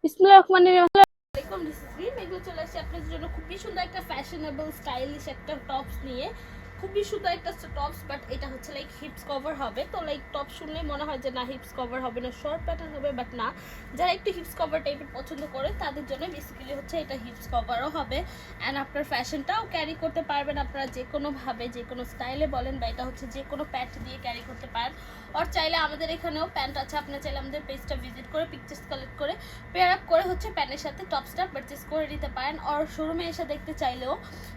বিসমিল্লাহির রহমানির রহিম। This is রিম। এগুলো চলে আসছে আপনাদের জন্য খুবই সুন্দর একটা ফ্যাশনেবল স্টাইলিশ একটা টপস নিয়ে। খুবই সুন্দর একটা টপস, বাট এটা হচ্ছে লাইক হিপস কভার হবে। তো লাইক টপ শুনলেই মনে হয় যে না হিপস কভার হবে না, শর্ট প্যাটার্ন হবে, বাট না, যারা একটু হিপস কভার টাইপের পছন্দ করে তাদের জন্য বেসিক্যালি হচ্ছে এটা হিপস কভারও হবে। অ্যান্ড আপনার ফ্যাশনটাও ক্যারি করতে পারবেন আপনারা যে কোনোভাবে, যে কোনো স্টাইলে বলেন, বা এটা হচ্ছে যে কোনো প্যান্ট দিয়ে ক্যারি করতে পারেন। আর চাইলে আমাদের এখানেও প্যান্ট আছে, আপনারা চাইলে আমাদের পেজটা ভিজিট করে পিকচার্স কালেক্ট করে পেয়ার আপ করে হচ্ছে প্যান্টের সাথে টপসটা পারচেস করে নিতে পারেন। আর শোরুমে এসে দেখতে চাইলেও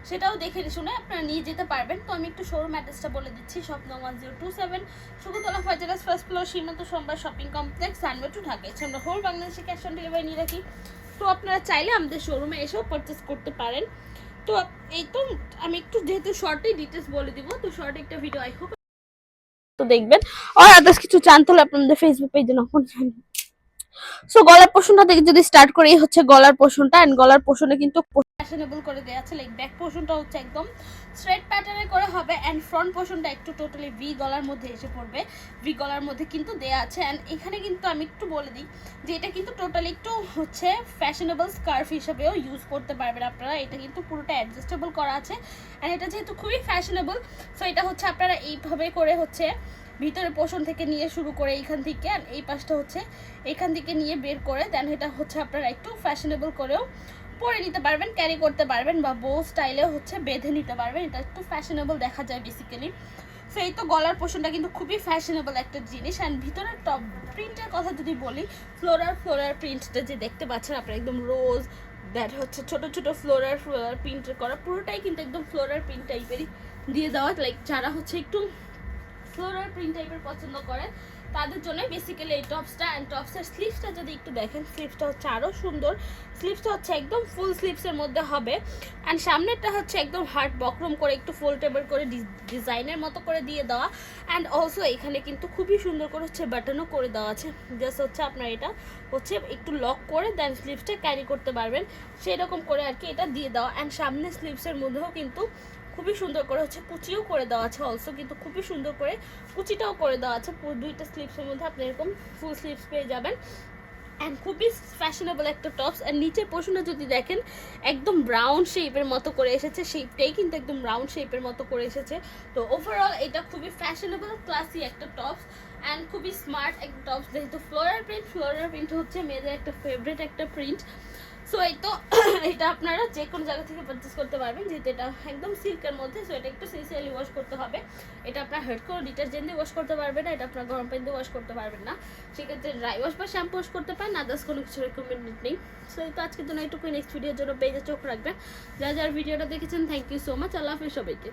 সেটাও দেখে শুনে আপনারা নিয়ে যেতে পারবেন। তো আমি একটু শোরুম অ্যাড্রেসটা বলে দিচ্ছি। স্বপ্ন 1027 শুকুতলা ফাজারাস ফার্স্ট ফ্লোর সীমান্ত সোমবার shopping complex, Sunway to Dhaka. এছাড়া আমরা হোল বাংলাদেশে ক্যাশ অন ডেলিভারি নিয়ে রাখি। তো আপনারা চাইলে আমাদের শোরুমে এসেও পারচেস করতে পারেন। তো এই তো আমি একটু যেহেতু শর্টে ডিটেলস বলে দিব, তো শর্ট একটা ভিডিও আই হোপ তো দেখবেন। আর আদার্স কিছু জানতে হলে আপনাদের ফেসবুক পেজে নখন জানবেন। সো গলার পোর্শনটা থেকে যদি স্টার্ট করি, হচ্ছে গলার পোর্শনটা। এন্ড গলার পোর্শনে কিন্তু ফ্যাশনেবল করে দেয়া আছে। লাইক ব্যাক পোর্শনটা হচ্ছে একদম স্ট্রেট প্যাটার্নে করে হবে, এন্ড ফ্রন্ট পোর্শনটা একটু টোটালি ভি গলার মধ্যে এসে পড়বে। ভি গলার মধ্যে কিন্তু দেয়া আছে। এন্ড এখানে কিন্তু আমি একটু বলে দিই যে এটা কিন্তু টোটালি একটু হচ্ছে ফ্যাশনেবল স্কার্ফ হিসেবেও ইউজ করতে পারবেন আপনারা। এটা কিন্তু পুরোটা অ্যাডজাস্টেবল করা আছে। এন্ড এটা যেহেতু খুবই ফ্যাশনেবল, সো এটা হচ্ছে আপনারা এইভাবে করে হচ্ছে ভিতরে পোর্শন থেকে নিয়ে শুরু করে এইখান থেকে, আর এই পাশটা হচ্ছে এখান থেকে নিয়ে বের করে দেন এটা হচ্ছে আপনারা একটু ফ্যাশনেবল করেও পরে নিতে পারবেন, ক্যারি করতে পারবেন, বা বো স্টাইলে হচ্ছে বেঁধে নিতে পারবেন। এটা একটু ফ্যাশনেবল দেখা যায় বেসিক্যালি। সো এই তো গলার পোর্শনটা কিন্তু খুবই ফ্যাশনেবল একটা জিনিস। অ্যান্ড ভিতরের টপ প্রিন্টের কথা যদি বলি, ফ্লোরার প্রিন্টটা যে দেখতে পাচ্ছেন আপনারা, একদম রোজ দ্যাট হচ্ছে ছোট ছোট ফ্লোরার প্রিন্টের করা, পুরোটাই কিন্তু একদম ফ্লোরার প্রিন্ট টাইপেরই দিয়ে দেওয়া। লাইক যারা হচ্ছে একটু ফ্লোরাল প্রিন্ট টাইপের পছন্দ করেন তাদের জন্য বেসিক্যালি এই টপসটা। অ্যান্ড টপসের স্লিভসটা যদি একটু দেখেন, স্লিভসটা হচ্ছে আরও সুন্দর। স্লিভসটা হচ্ছে একদম ফুল স্লিভসের মধ্যে হবে। অ্যান্ড সামনেরটা হচ্ছে একদম হার্ড বক্রম করে একটু ফোল্ডেবল করে ডিজাইনের মতো করে দিয়ে দেওয়া। অ্যান্ড অলসো এখানে কিন্তু খুবই সুন্দর করে হচ্ছে বাটনও করে দেওয়া আছে। জাস্ট হচ্ছে আপনার এটা হচ্ছে একটু লক করে দেন স্লিভসটা ক্যারি করতে পারবেন, সেরকম করে আর কি এটা দিয়ে দেওয়া। অ্যান্ড সামনে স্লিভসের মধ্যেও কিন্তু খুবই সুন্দর করে হচ্ছে কুচিও করে দেওয়া আছে। অলসো কিন্তু খুবই সুন্দর করে কুচিটাও করে দেওয়া আছে। দুইটা স্লিভসের মধ্যে আপনি এরকম ফুল স্লিভস পেয়ে যাবেন। অ্যান্ড খুবই ফ্যাশনেবল একটা টপস। অ্যান্ড নিচের পোর্শনটা যদি দেখেন, একদম ব্রাউন শেপের মতো করে এসেছে, শেপটাই কিন্তু একদম রাউন্ড শেপের মতো করে এসেছে। তো ওভারঅল এটা খুবই ফ্যাশনেবল ক্লাসি একটা টপস অ্যান্ড খুবই স্মার্ট একটা টপস। যেহেতু ফ্লোরাল প্রিন্ট হচ্ছে মেয়েদের একটা ফেভারিট একটা প্রিন্ট। সো এই তো এটা আপনারা যে কোনো জায়গা থেকে পারচেস করতে পারবেন, যেহেতু এটা একদম সিল্কের মধ্যে। সো এটা একটু সিনসিয়ারলি ওয়াশ করতে হবে। এটা আপনার হেড করে ডিটারজেন্ট দিয়ে ওয়াশ করতে পারবেন না, এটা আপনার গরম পানি দিয়ে ওয়াশ করতে পারবেন না। সেক্ষেত্রে ড্রাই ওয়াশ বা শ্যাম্পু ওয়াশ করতে পারেন, আদার্স কোনো কিছু রেকমেন্ডেড নেই। সো এই তো আজকের জন্য এইটুকুই। নেক্সট ভিডিওর জন্য পেজে চোখ রাখবেন। যারা যারা ভিডিওটা দেখেছেন, থ্যাংক ইউ সো মাচ। আল্লাহ হাফেজ সবাইকে।